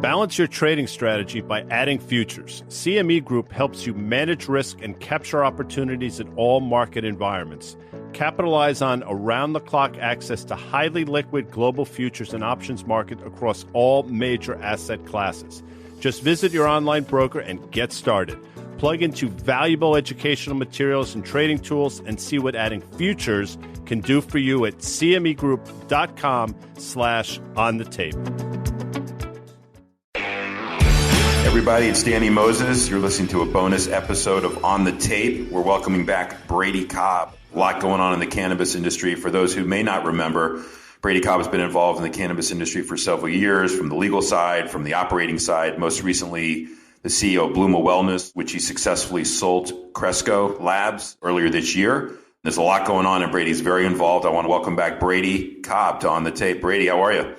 Balance your trading strategy by adding futures. CME Group helps you manage risk and capture opportunities in all market environments. Capitalize on around-the-clock access to highly liquid global futures and options market across all major asset classes. Just visit your online broker and get started. Plug into valuable educational materials and trading tools and see what adding futures can do for you at cmegroup.com/on-the-tape. Everybody, it's Danny Moses. You're listening to a bonus episode of On the Tape. We're welcoming back Brady Cobb. A lot going on in the cannabis industry. For those who may not remember, Brady Cobb has been involved in the cannabis industry for several years, from the legal side, from the operating side, most recently the CEO of Bluma Wellness, which he successfully sold Cresco Labs earlier this year. There's a lot going on, and Brady's very involved. I want to welcome back Brady Cobb to On the Tape. Brady, how are you?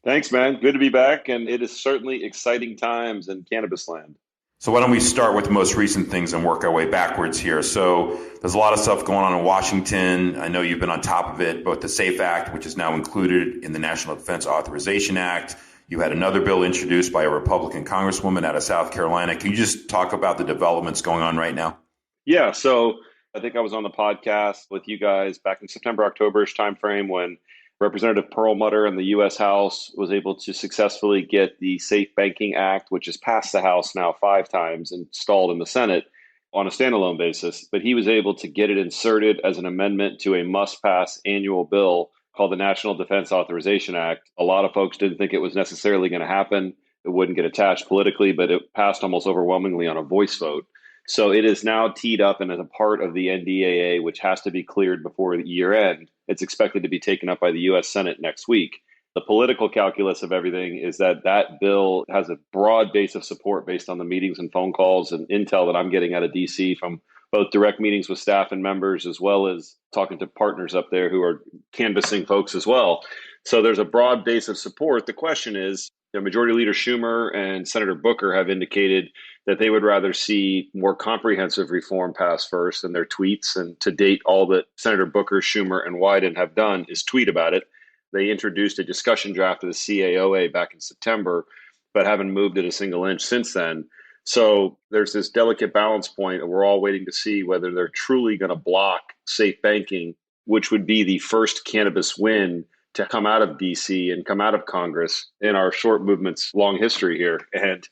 Thanks, man. Good to be back, and it is certainly exciting times in cannabis land. So why don't we start with the most recent things and work our way backwards here. So there's a lot of stuff going on in Washington. I know you've been on top of it, both the SAFE Act, which is now included in the National Defense Authorization Act. You had another bill introduced by a Republican congresswoman out of South Carolina. Can you just talk about the developments going on right now? Yeah, so I think I was on the podcast with you guys back in September, October-ish timeframe when Representative Perlmutter in the U.S. House was able to successfully get the Safe Banking Act, which has passed the House now 5 times and stalled in the Senate on a standalone basis. But he was able to get it inserted as an amendment to a must-pass annual bill called the National Defense Authorization Act. A lot of folks didn't think it was necessarily going to happen. It wouldn't get attached politically, but it passed almost overwhelmingly on a voice vote. So it is now teed up and as a part of the NDAA, which has to be cleared before the year end. It's expected to be taken up by the U.S. Senate next week. The political calculus of everything is that that bill has a broad base of support based on the meetings and phone calls and intel that I'm getting out of D.C. from both direct meetings with staff and members, as well as talking to partners up there who are canvassing folks as well. So there's a broad base of support. The question is, Majority Leader Schumer and Senator Booker have indicated that they would rather see more comprehensive reform pass first in their tweets. And to date, all that Senator Booker, Schumer, and Wyden have done is tweet about it. They introduced a discussion draft of the CAOA back in September, but haven't moved it a single inch since then. So there's this delicate balance point, and we're all waiting to see whether they're truly going to block safe banking, which would be the first cannabis win to come out of DC and come out of Congress in our short movement's long history here. And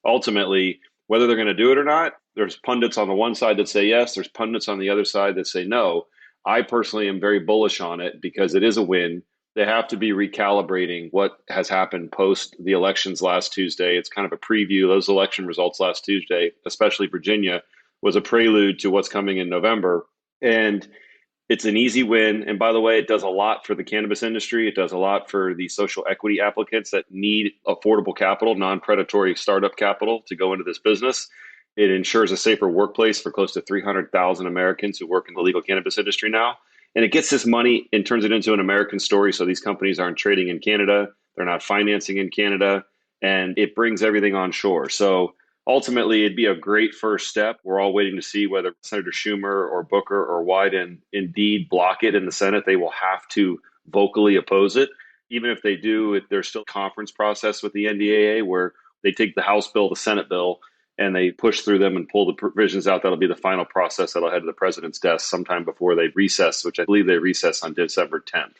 ultimately, whether they're going to do it or not, there's pundits on the one side that say yes, there's pundits on the other side that say no. I personally am very bullish on it because it is a win. They have to be recalibrating what has happened post the elections last Tuesday. It's kind of a preview. Those election results last Tuesday, especially Virginia, was a prelude to what's coming in November. And it's an easy win. And by the way, it does a lot for the cannabis industry. It does a lot for the social equity applicants that need affordable capital, non-predatory startup capital to go into this business. It ensures a safer workplace for close to 300,000 Americans who work in the legal cannabis industry now. And it gets this money and turns it into an American story. So these companies aren't trading in Canada. They're not financing in Canada. And it brings everything on shore. So ultimately, it'd be a great first step. We're all waiting to see whether Senator Schumer or Booker or Wyden indeed block it in the Senate. They will have to vocally oppose it. Even if they do, there's still a conference process with the NDAA where they take the House bill, the Senate bill, and they push through them and pull the provisions out. That'll be the final process that'll head to the president's desk sometime before they recess, which I believe they recess on December 10th.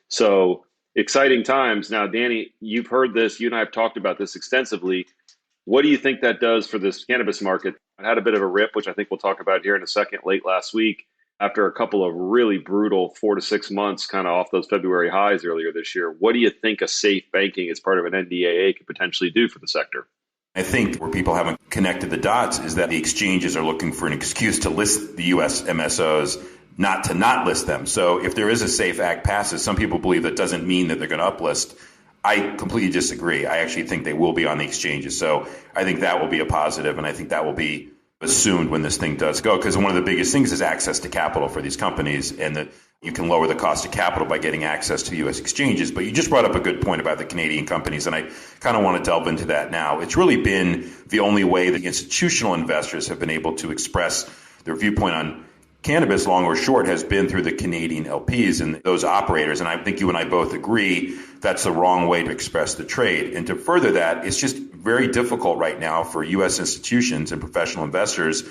So exciting times. Now, Danny, you've heard this. You and I have talked about this extensively. What do you think that does for this cannabis market? I had a bit of a rip, which I think we'll talk about here in a second, late last week, after a couple of really brutal 4 to 6 months kind of off those February highs earlier this year. What do you think a safe banking as part of an NDAA could potentially do for the sector? I think where people haven't connected the dots is that the exchanges are looking for an excuse to list the U.S. MSOs, not to not list them. So if there is a SAFE Act passes, some people believe that doesn't mean that they're going to uplist. I completely disagree. I actually think they will be on the exchanges. So I think that will be a positive, and I think that will be assumed when this thing does go, because one of the biggest things is access to capital for these companies, and that you can lower the cost of capital by getting access to U.S. exchanges. But you just brought up a good point about the Canadian companies, and I kind of want to delve into that now. It's really been the only way that institutional investors have been able to express their viewpoint on cannabis, long or short, has been through the Canadian LPs and those operators. And I think you and I both agree that's the wrong way to express the trade. And to further that, it's just very difficult right now for U.S. institutions and professional investors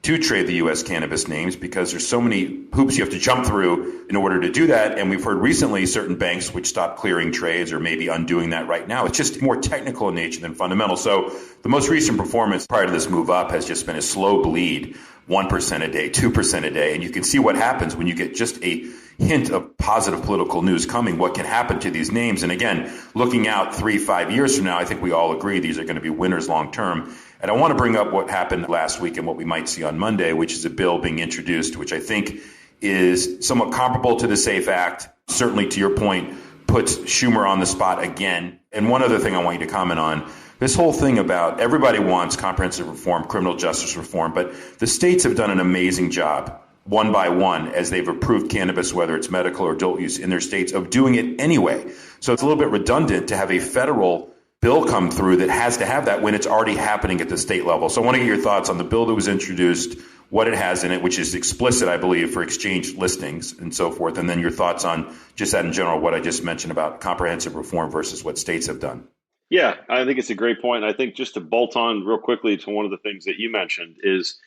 to trade the U.S. cannabis names because there's so many hoops you have to jump through in order to do that. And we've heard recently certain banks which stopped clearing trades or maybe undoing that right now. It's just more technical in nature than fundamental. So the most recent performance prior to this move up has just been a slow bleed, 1% a day, 2% a day. And you can see what happens when you get just a hint of positive political news coming, what can happen to these names. And again, looking out 3-5 years from now, I think we all agree these are going to be winners long term. And I want to bring up what happened last week and what we might see on Monday, which is a bill being introduced, which I think is somewhat comparable to the SAFE Act. Certainly, to your point, puts Schumer on the spot again. And one other thing I want you to comment on, this whole thing about everybody wants comprehensive reform, criminal justice reform, but the states have done an amazing job, one by one, as they've approved cannabis, whether it's medical or adult use in their states, of doing it anyway. So it's a little bit redundant to have a federal bill come through that has to have that when it's already happening at the state level. So I want to get your thoughts on the bill that was introduced, what it has in it, which is explicit, I believe, for exchange listings and so forth, and then your thoughts on just that in general, what I just mentioned about comprehensive reform versus what states have done. Yeah, I think it's a great point. I think just to bolt on real quickly to one of the things that you mentioned is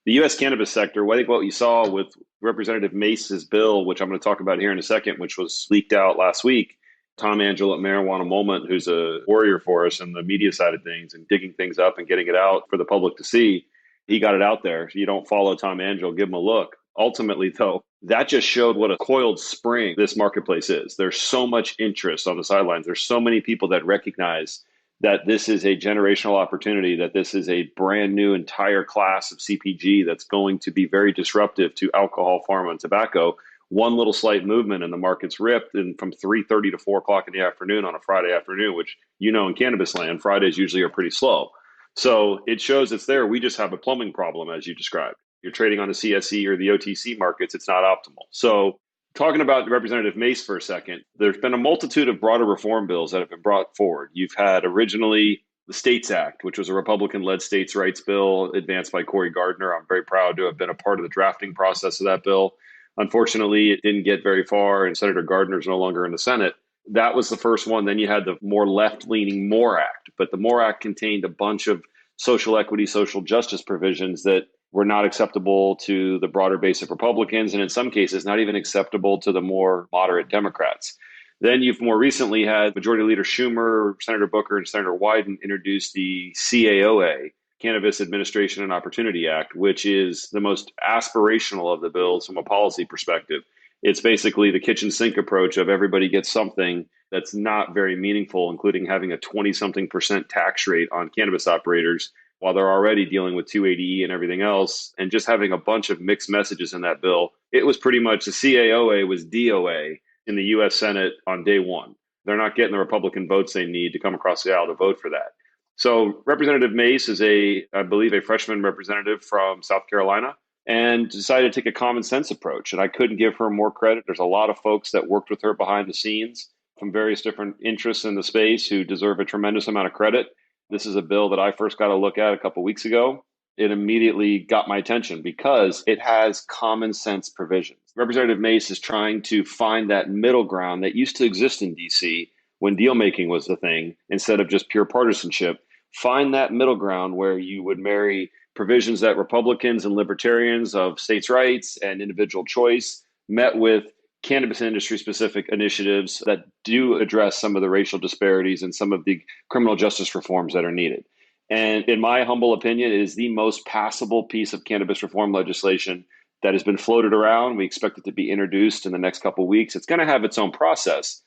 the U.S. cannabis sector. I think what you saw with Representative Mace's bill, which I'm going to talk about here in a second, which was leaked out last week, Tom Angel at Marijuana Moment, who's a warrior for us in the media side of things and digging things up and getting it out for the public to see. He got it out there. You don't follow Tom Angel, give him a look. Ultimately, though, that just showed what a coiled spring this marketplace is. There's so much interest on the sidelines. There's so many people that recognize that this is a generational opportunity, that this is a brand new entire class of CPG that's going to be very disruptive to alcohol, pharma, and tobacco. One little slight movement and the market's ripped, and from 3:30 to 4 o'clock in the afternoon on a Friday afternoon, which, in cannabis land, Fridays usually are pretty slow. So it shows it's there. We just have a plumbing problem, as you described. You're trading on the CSE or the OTC markets. It's not optimal. So talking about Representative Mace for a second, there's been a multitude of broader reform bills that have been brought forward. You've had originally the States Act, which was a Republican-led states' rights bill advanced by Cory Gardner. I'm very proud to have been a part of the drafting process of that bill. Unfortunately, it didn't get very far, and Senator Gardner is no longer in the Senate. That was the first one. Then you had the more left-leaning MORE Act. But the MORE Act contained a bunch of social equity, social justice provisions that were not acceptable to the broader base of Republicans, and in some cases, not even acceptable to the more moderate Democrats. Then you've more recently had Majority Leader Schumer, Senator Booker, and Senator Wyden introduce the CAOA, Cannabis Administration and Opportunity Act, which is the most aspirational of the bills from a policy perspective. It's basically the kitchen sink approach of everybody gets something that's not very meaningful, including having a 20-something% tax rate on cannabis operators while they're already dealing with 280E and everything else, and just having a bunch of mixed messages in that bill. It was pretty much the CAOA was DOA in the U.S. Senate on day one. They're not getting the Republican votes they need to come across the aisle to vote for that. So Representative Mace is I believe, a freshman representative from South Carolina, and decided to take a common sense approach. And I couldn't give her more credit. There's a lot of folks that worked with her behind the scenes from various different interests in the space who deserve a tremendous amount of credit. This is a bill that I first got a look at a couple of weeks ago. It immediately got my attention because it has common sense provisions. Representative Mace is trying to find that middle ground that used to exist in DC when deal making was the thing, instead of just pure partisanship. Find that middle ground where you would marry provisions that Republicans and libertarians of states' rights and individual choice met with cannabis industry specific initiatives that do address some of the racial disparities and some of the criminal justice reforms that are needed. And in my humble opinion, it is the most passable piece of cannabis reform legislation that has been floated around. We expect it to be introduced in the next couple of weeks. It's going to have its own process.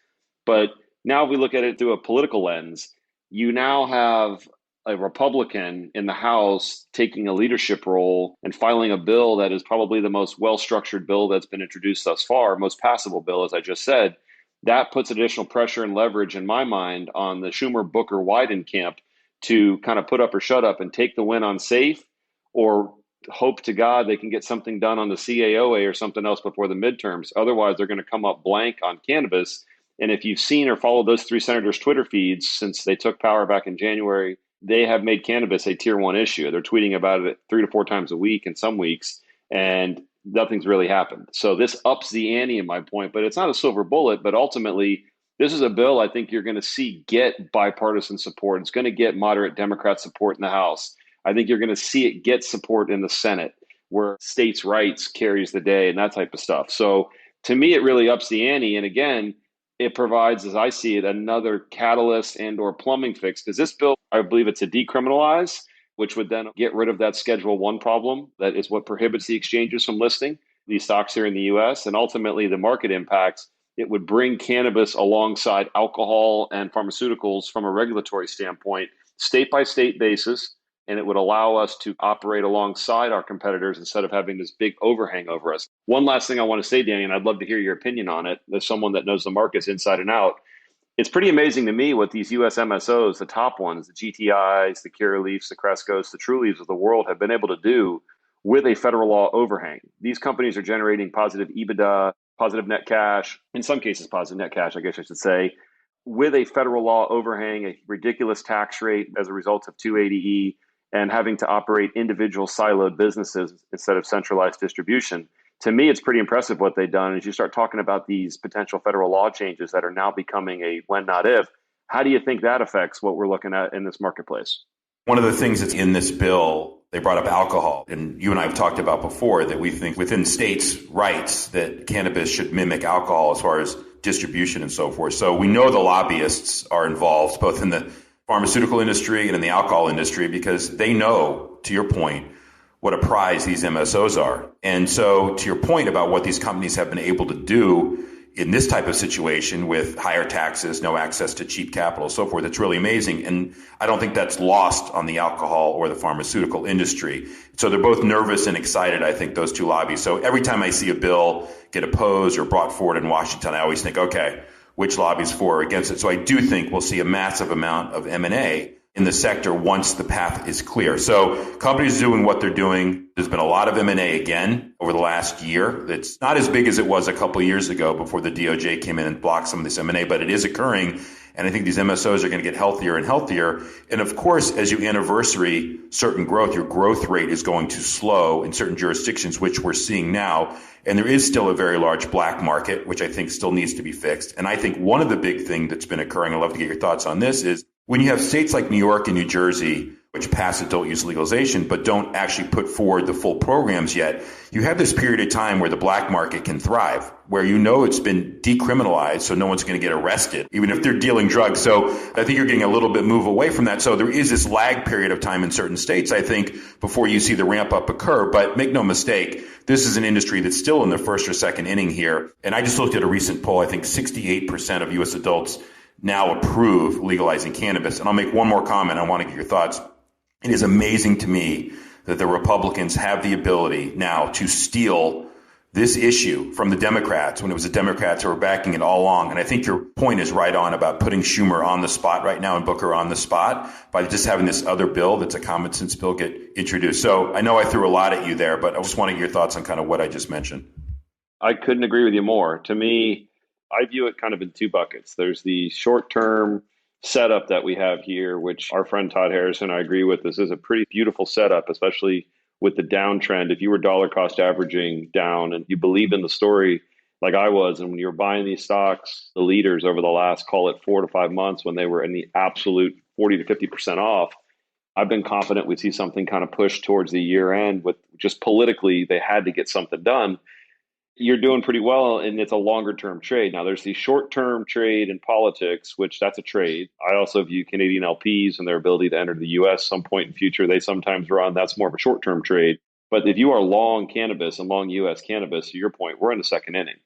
But now if we look at it through a political lens, you now have a Republican in the House taking a leadership role and filing a bill that is probably the most well-structured bill that's been introduced thus far, most passable bill, as I just said. That puts additional pressure and leverage, in my mind, on the Schumer, Booker, Wyden camp to kind of put up or shut up and take the win on SAFE, or hope to God they can get something done on the CAOA or something else before the midterms. Otherwise, they're going to come up blank on cannabis. And if you've seen or followed those three senators' Twitter feeds since they took power back in January, they have made cannabis a tier one issue. They're tweeting about it 3 to 4 times a week in some weeks. And nothing's really happened. So this ups the ante in my point, but it's not a silver bullet. But ultimately, this is a bill I think you're going to see get bipartisan support. It's going to get moderate Democrat support in the House. I think you're going to see it get support in the Senate, where states' rights carries the day and that type of stuff. So to me, it really ups the ante. And again, it provides, as I see it, another catalyst and or plumbing fix. Because this bill, I believe it's to decriminalize, which would then get rid of that Schedule 1 problem. That is what prohibits the exchanges from listing these stocks here in the U.S. And ultimately, the market impacts, it would bring cannabis alongside alcohol and pharmaceuticals from a regulatory standpoint, state by state basis. And it would allow us to operate alongside our competitors instead of having this big overhang over us. One last thing I want to say, Danny, and I'd love to hear your opinion on it, as someone that knows the markets inside and out. It's pretty amazing to me what these US MSOs, the top ones, the GTIs, the Curaleafs, the Crescos, the Trulies of the world have been able to do with a federal law overhang. These companies are generating positive EBITDA, positive net cash, in some cases positive net cash, I guess I should say, with a federal law overhang, a ridiculous tax rate as a result of 280E, and having to operate individual siloed businesses instead of centralized distribution. To me, it's pretty impressive what they've done. As you start talking about these potential federal law changes that are now becoming a when, not if, how do you think that affects what we're looking at in this marketplace? One of the things that's in this bill, they brought up alcohol. And you and I have talked about before that we think within states' rights that cannabis should mimic alcohol as far as distribution and so forth. So we know the lobbyists are involved both in the pharmaceutical industry and in the alcohol industry because they know, to your point, what a prize these MSOs are. And so to your point about what these companies have been able to do in this type of situation with higher taxes, no access to cheap capital, so forth, it's really amazing. And I don't think that's lost on the alcohol or the pharmaceutical industry. So they're both nervous and excited, I think, those two lobbies. So every time I see a bill get opposed or brought forward in Washington, I always think, okay, which lobbies for or against it. So I do think we'll see a massive amount of M&A in the sector once the path is clear. So companies doing what they're doing. There's been a lot of M&A again over the last year. It's not as big as it was a couple of years ago before the DOJ came in and blocked some of this M&A, but it is occurring. And I think these MSOs are going to get healthier and healthier. And of course, as you anniversary certain growth, your growth rate is going to slow in certain jurisdictions, which we're seeing now. And there is still a very large black market, which I think still needs to be fixed. And I think one of the big things that's been occurring, I'd love to get your thoughts on this, is when you have states like New York and New Jersey, which pass adult use legalization, but don't actually put forward the full programs yet, you have this period of time where the black market can thrive, where you know it's been decriminalized, so no one's going to get arrested, even if they're dealing drugs. So I think you're getting a little bit move away from that. So there is this lag period of time in certain states, I think, before you see the ramp up occur. But make no mistake, this is an industry that's still in the first or second inning here. And I just looked at a recent poll. I think 68% of U.S. adults now approve legalizing cannabis. And I'll make one more comment. I want to get your thoughts. It is amazing to me that the Republicans have the ability now to steal this issue from the Democrats when it was the Democrats who were backing it all along. And I think your point is right on about putting Schumer on the spot right now and Booker on the spot by just having this other bill that's a common sense bill get introduced. So I know I threw a lot at you there, but I just want to get your thoughts on kind of what I just mentioned. I couldn't agree with you more. To me, I view it kind of in two buckets. There's the short-term setup that we have here, which our friend Todd Harrison, I agree with. This is a pretty beautiful setup, especially with the downtrend. If you were dollar cost averaging down and you believe in the story like I was, and when you were buying these stocks, the leaders over the last, call it 4 to 5 months, when they were in the absolute 40 to 50% off, I've been confident we'd see something kind of push towards the year end with just politically, they had to get something done. You're doing pretty well, and it's a longer term trade. Now, there's the short term trade in politics, which that's a trade. I also view Canadian LPs and their ability to enter the U.S. some point in the future. They sometimes run. That's more of a short term trade. But if you are long cannabis and long U.S. cannabis, to your point, we're in the second inning.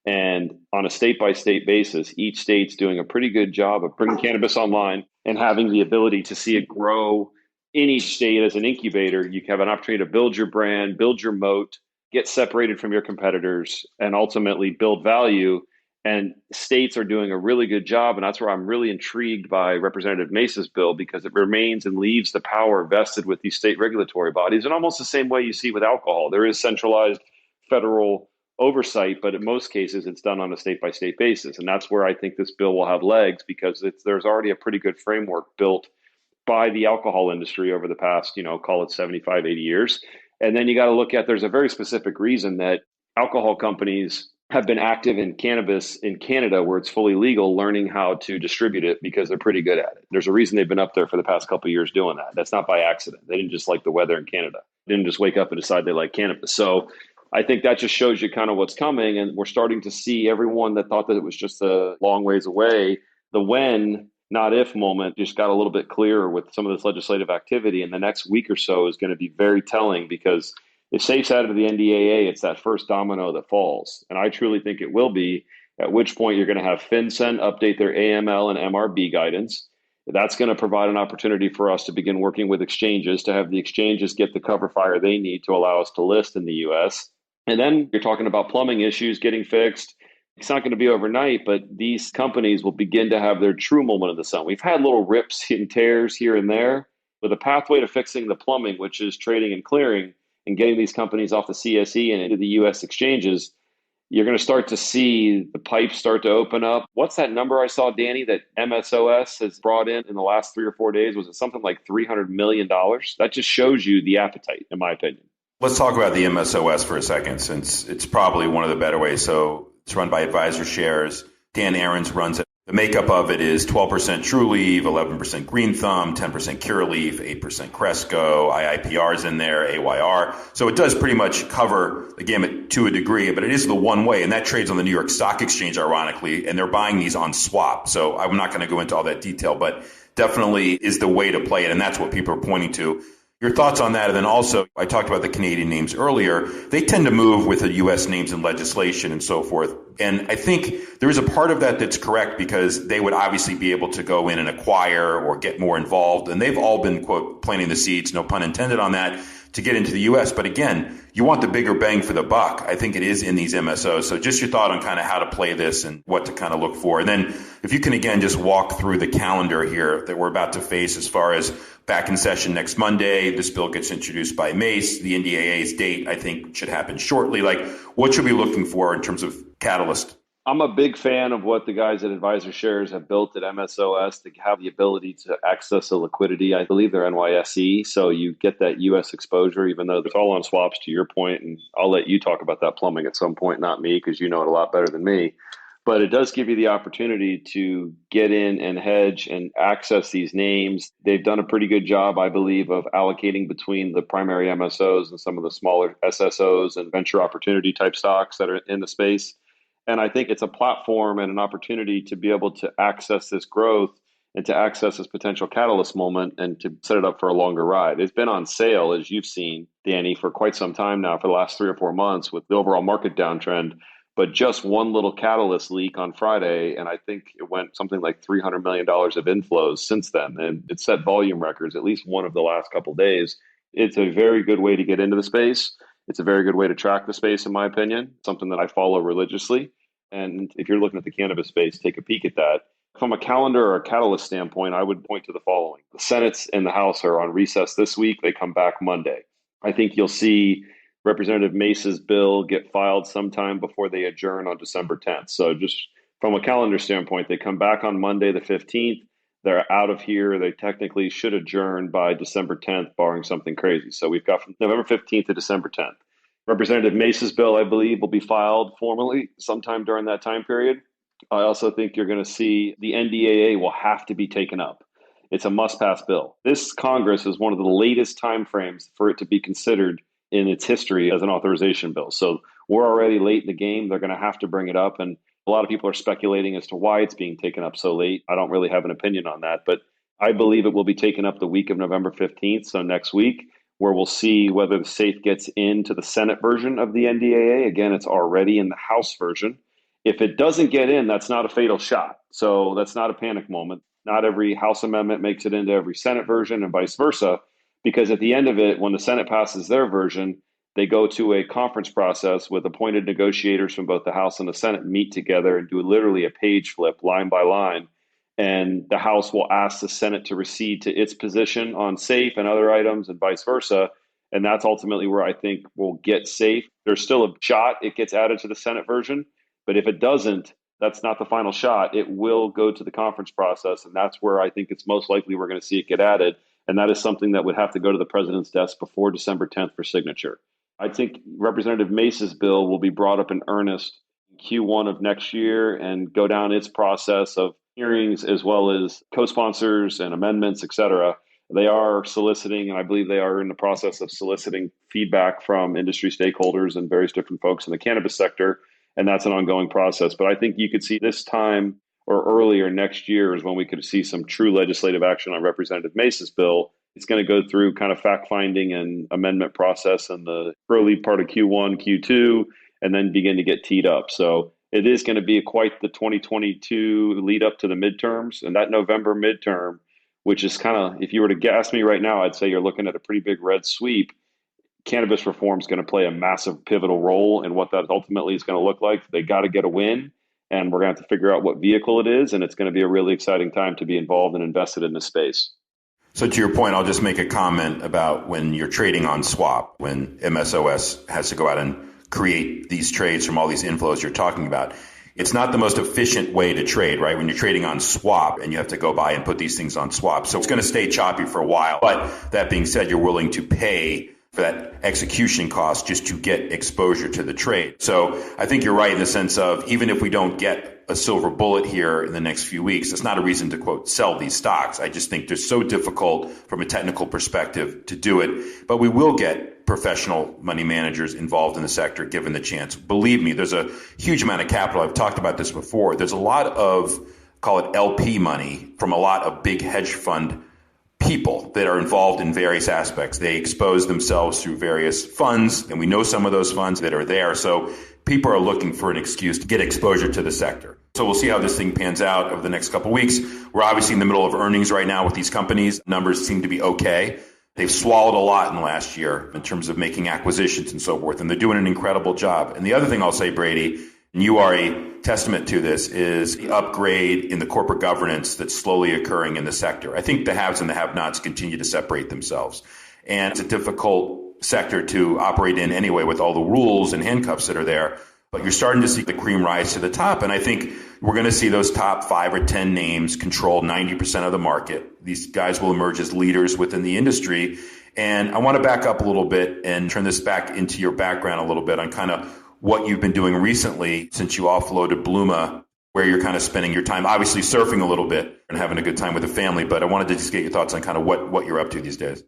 And on a state by state basis, each state's doing a pretty good job of bringing cannabis online and having the ability to see it grow in each state as an incubator. You have an opportunity to build your brand, build your moat, get separated from your competitors, and ultimately build value. And states are doing a really good job. And that's where I'm really intrigued by Representative Mesa's bill, because it remains and leaves the power vested with these state regulatory bodies in almost the same way you see with alcohol. There is centralized federal oversight, but in most cases, it's done on a state by state basis. And that's where I think this bill will have legs, because there's already a pretty good framework built by the alcohol industry over the past, call it 75, 80 years. And then you got to look at, there's a very specific reason that alcohol companies have been active in cannabis in Canada, where it's fully legal, learning how to distribute it because they're pretty good at it. There's a reason they've been up there for the past couple of years doing that. That's not by accident. They didn't just like the weather in Canada. They didn't just wake up and decide they like cannabis. So I think that just shows you kind of what's coming. And we're starting to see everyone that thought that it was just a long ways away, the when, not if moment just got a little bit clearer with some of this legislative activity. And the next week or so is going to be very telling, because if SAFE's added to the NDAA, it's that first domino that falls. And I truly think it will be, at which point you're going to have FinCEN update their AML and MRB guidance. That's going to provide an opportunity for us to begin working with exchanges, to have the exchanges get the cover fire they need to allow us to list in the US. And then you're talking about plumbing issues getting fixed. It's not going to be overnight, but these companies will begin to have their true moment in the sun. We've had little rips and tears here and there, with a pathway to fixing the plumbing, which is trading and clearing, and getting these companies off the CSE and into the US exchanges. You're going to start to see the pipes start to open up. What's that number I saw, Danny, that MMSOs has brought in the last 3 or 4 days? Was it something like $300 million? That just shows you the appetite, in my opinion. Let's talk about the MSOS for a second, since it's probably one of the better ways. So it's run by Advisor Shares. Dan Aarons runs it. The makeup of it is 12% True Leaf, 11% Green Thumb, 10% Cure Leaf, 8% Cresco, IIPR's in there, AYR. So it does pretty much cover the gamut to a degree, but it is the one way, and that trades on the New York Stock Exchange, ironically, and they're buying these on swap. So I'm not going to go into all that detail, but definitely is the way to play it, and that's what people are pointing to. Your thoughts on that? And then also, I talked about the Canadian names earlier. They tend to move with the U.S. names and legislation and so forth. And I think there is a part of that that's correct, because they would obviously be able to go in and acquire or get more involved. And they've all been, quote, planting the seeds, no pun intended on that, to get into the U.S. But again, you want the bigger bang for the buck. I think it is in these MSOs. So just your thought on kind of how to play this and what to kind of look for. And then if you can, again, just walk through the calendar here that we're about to face as far as back in session next Monday. This bill gets introduced by Mace. The NDAA's date, I think, should happen shortly. Like, what should we be looking for in terms of catalyst? I'm a big fan of what the guys at Advisor Shares have built at MSOS to have the ability to access the liquidity. I believe they're NYSE, so you get that U.S. exposure, even though it's all on swaps, to your point. And I'll let you talk about that plumbing at some point, not me, because you know it a lot better than me. But it does give you the opportunity to get in and hedge and access these names. They've done a pretty good job, I believe, of allocating between the primary MSOs and some of the smaller SSOs and venture opportunity type stocks that are in the space. And I think it's a platform and an opportunity to be able to access this growth and to access this potential catalyst moment and to set it up for a longer ride. It's been on sale, as you've seen, Danny, for quite some time now, for the last 3 or 4 months with the overall market downtrend. But just one little catalyst leak on Friday, and I think it went something like $300 million of inflows since then. And it set volume records, at least one of the last couple of days. It's a very good way to get into the space. It's a very good way to track the space, in my opinion, something that I follow religiously. And if you're looking at the cannabis space, take a peek at that. From a calendar or a catalyst standpoint, I would point to the following. The Senate and the House are on recess this week. They come back Monday. I think you'll see Representative Mace's bill get filed sometime before they adjourn on December 10th. So just from a calendar standpoint, they come back on Monday the 15th. They're out of here. They technically should adjourn by December 10th, barring something crazy. So we've got from November 15th to December 10th. Representative Mace's bill, I believe, will be filed formally sometime during that time period. I also think you're going to see the NDAA will have to be taken up. It's a must-pass bill. This Congress is one of the latest timeframes for it to be considered in its history as an authorization bill. So we're already late in the game. They're going to have to bring it up. And a lot of people are speculating as to why it's being taken up so late. I don't really have an opinion on that, but I believe it will be taken up the week of November 15th, so next week, where we'll see whether the SAFE gets into the Senate version of the NDAA. Again, it's already in the House version. If it doesn't get in, that's not a fatal shot. So that's not a panic moment. Not every House amendment makes it into every Senate version and vice versa, because at the end of it, when the Senate passes their version, they go to a conference process with appointed negotiators from both the House and the Senate meet together and do literally a page flip line by line. And the House will ask the Senate to recede to its position on SAFE and other items and vice versa. And that's ultimately where I think we'll get SAFE. There's still a shot it gets added to the Senate version. But if it doesn't, that's not the final shot. It will go to the conference process. And that's where I think it's most likely we're going to see it get added. And that is something that would have to go to the president's desk before December 10th for signature. I think Representative Mace's bill will be brought up in earnest in Q1 of next year and go down its process of hearings as well as co-sponsors and amendments, et cetera. They are soliciting, and I believe they are in the process of soliciting feedback from industry stakeholders and various different folks in the cannabis sector. And that's an ongoing process. But I think you could see this time or earlier next year is when we could see some true legislative action on Representative Mace's bill. It's going to go through kind of fact-finding and amendment process in the early part of Q1, Q2, and then begin to get teed up. So it is going to be quite the 2022 lead up to the midterms. And that November midterm, which is kind of, if you were to ask me right now, I'd say you're looking at a pretty big red sweep. Cannabis reform is going to play a massive pivotal role in what that ultimately is going to look like. They got to get a win, and we're going to have to figure out what vehicle it is. And it's going to be a really exciting time to be involved and invested in this space. So to your point, I'll just make a comment about when you're trading on swap, when MSOS has to go out and create these trades from all these inflows you're talking about. It's not the most efficient way to trade, right? When you're trading on swap and you have to go buy and put these things on swap. So it's going to stay choppy for a while. But that being said, you're willing to pay for that execution cost just to get exposure to the trade. So I think you're right in the sense of even if we don't get a silver bullet here in the next few weeks, it's not a reason to, quote, sell these stocks. I just think they're so difficult from a technical perspective to do it. But we will get professional money managers involved in the sector given the chance. Believe me, there's a huge amount of capital. I've talked about this before. There's a lot of, call it LP money from a lot of big hedge fund people that are involved in various aspects. They expose themselves through various funds, and we know some of those funds that are there. So people are looking for an excuse to get exposure to the sector. So we'll see how this thing pans out over the next couple of weeks. We're obviously in the middle of earnings right now with these companies. Numbers seem to be okay. They've swallowed a lot in the last year in terms of making acquisitions and so forth, and they're doing an incredible job. And the other thing I'll say, Brady, and you are a testament to this, is the upgrade in the corporate governance that's slowly occurring in the sector. I think the haves and the have-nots continue to separate themselves. And it's a difficult sector to operate in anyway with all the rules and handcuffs that are there. But you're starting to see the cream rise to the top. And I think we're going to see those top 5 or 10 names control 90% of the market. These guys will emerge as leaders within the industry. And I want to back up a little bit and turn this back into your background a little bit on kind of what you've been doing recently since you offloaded Bluma, where you're kind of spending your time, obviously surfing a little bit and having a good time with the family. But I wanted to just get your thoughts on kind of what you're up to these days.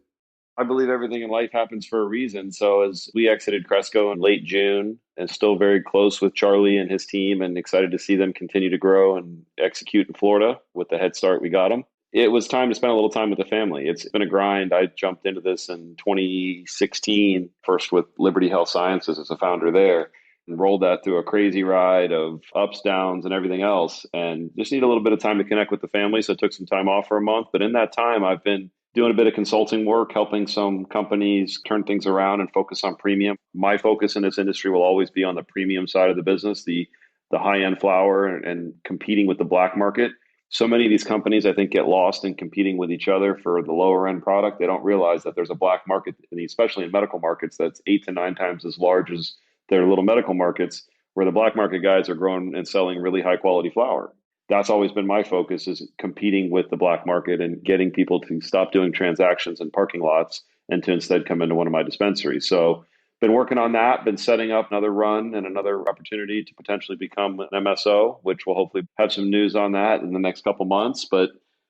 I believe everything in life happens for a reason. So as we exited Cresco in late June and still very close with Charlie and his team and excited to see them continue to grow and execute in Florida with the head start we got them, it was time to spend a little time with the family. It's been a grind. I jumped into this in 2016, first with Liberty Health Sciences as a founder there, and rolled that through a crazy ride of ups, downs, and everything else. And just need a little bit of time to connect with the family. So I took some time off for a month. But in that time, I've been doing a bit of consulting work, helping some companies turn things around and focus on premium. My focus in this industry will always be on the premium side of the business, the high-end flower and competing with the black market. So many of these companies, I think, get lost in competing with each other for the lower-end product. They don't realize that there's a black market, especially in medical markets, that's 8 to 9 times as large as their little medical markets, where the black market guys are growing and selling really high-quality flower. That's always been my focus, is competing with the black market and getting people to stop doing transactions in parking lots and to instead come into one of my dispensaries. So been working on that, been setting up another run and another opportunity to potentially become an MSO, which we'll hopefully have some news on that in the next couple months. But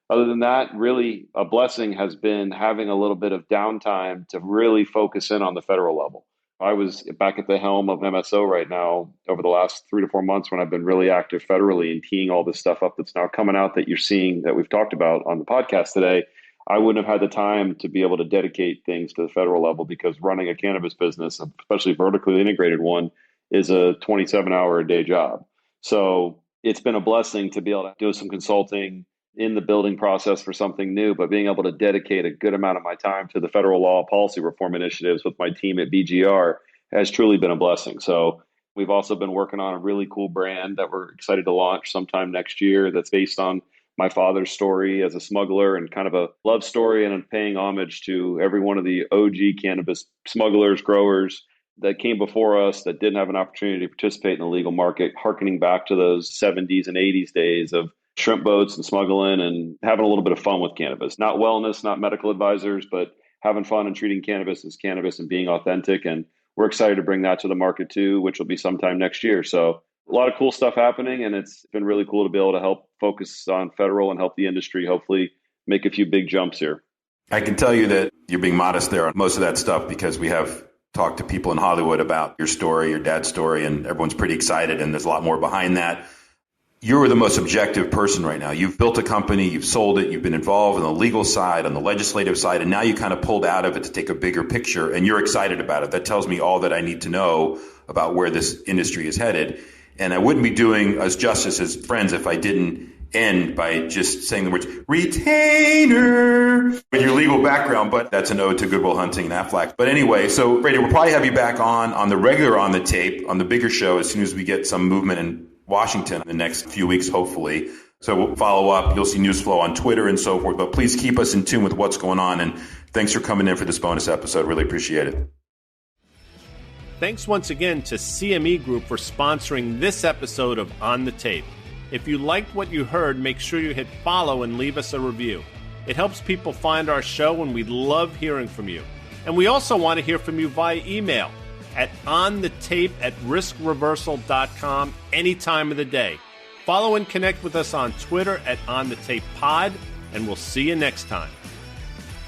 other than that, really a blessing has been having a little bit of downtime to really focus in on the federal level. I was back at the helm of MSO right now over the last 3 to 4 months when I've been really active federally and teeing all this stuff up that's now coming out that you're seeing that we've talked about on the podcast today. I wouldn't have had the time to be able to dedicate things to the federal level because running a cannabis business, especially vertically integrated one, is a 27-hour-a-day job. So it's been a blessing to be able to do some consulting in the building process for something new, but being able to dedicate a good amount of my time to the federal law policy reform initiatives with my team at BGR has truly been a blessing. So we've also been working on a really cool brand that we're excited to launch sometime next year that's based on my father's story as a smuggler and kind of a love story and paying homage to every one of the OG cannabis smugglers, growers that came before us that didn't have an opportunity to participate in the legal market, hearkening back to those 70s and 80s days of shrimp boats and smuggling and having a little bit of fun with cannabis. Not wellness, not medical advisors, but having fun and treating cannabis as cannabis and being authentic. And we're excited to bring that to the market too, which will be sometime next year. So a lot of cool stuff happening, and it's been really cool to be able to help focus on federal and help the industry hopefully make a few big jumps here. I can tell you that you're being modest there on most of that stuff because we have talked to people in Hollywood about your story, your dad's story, and everyone's pretty excited, and there's a lot more behind that. You're the most objective person right now. You've built a company, you've sold it, you've been involved on the legal side, on the legislative side, and now you kind of pulled out of it to take a bigger picture, and you're excited about it. That tells me all that I need to know about where this industry is headed. And I wouldn't be doing us justice as friends if I didn't end by just saying the words retainer with your legal background, but that's an ode to Good Will Hunting and Aflac. But anyway, so Brady, we'll probably have you back on the regular On the Tape, on the bigger show as soon as we get some movement in Washington in the next few weeks, hopefully. So we'll follow up. You'll see news flow on Twitter and so forth, but please keep us in tune with what's going on. And thanks for coming in for this bonus episode. Really appreciate it. Thanks once again to CME Group for sponsoring this episode of On the Tape. If you liked what you heard, make sure you hit follow and leave us a review. It helps people find our show, and we love hearing from you. And we also want to hear from you via email at onthetape@riskreversal.com any time of the day. Follow and connect with us on Twitter at OnTheTapePod, and we'll see you next time.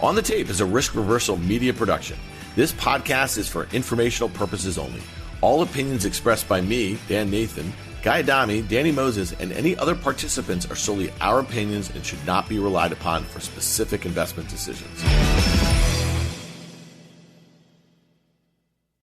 On the Tape is a Risk Reversal media production. This podcast is for informational purposes only. All opinions expressed by me, Dan Nathan, Guy Adami, Danny Moses, and any other participants are solely our opinions and should not be relied upon for specific investment decisions.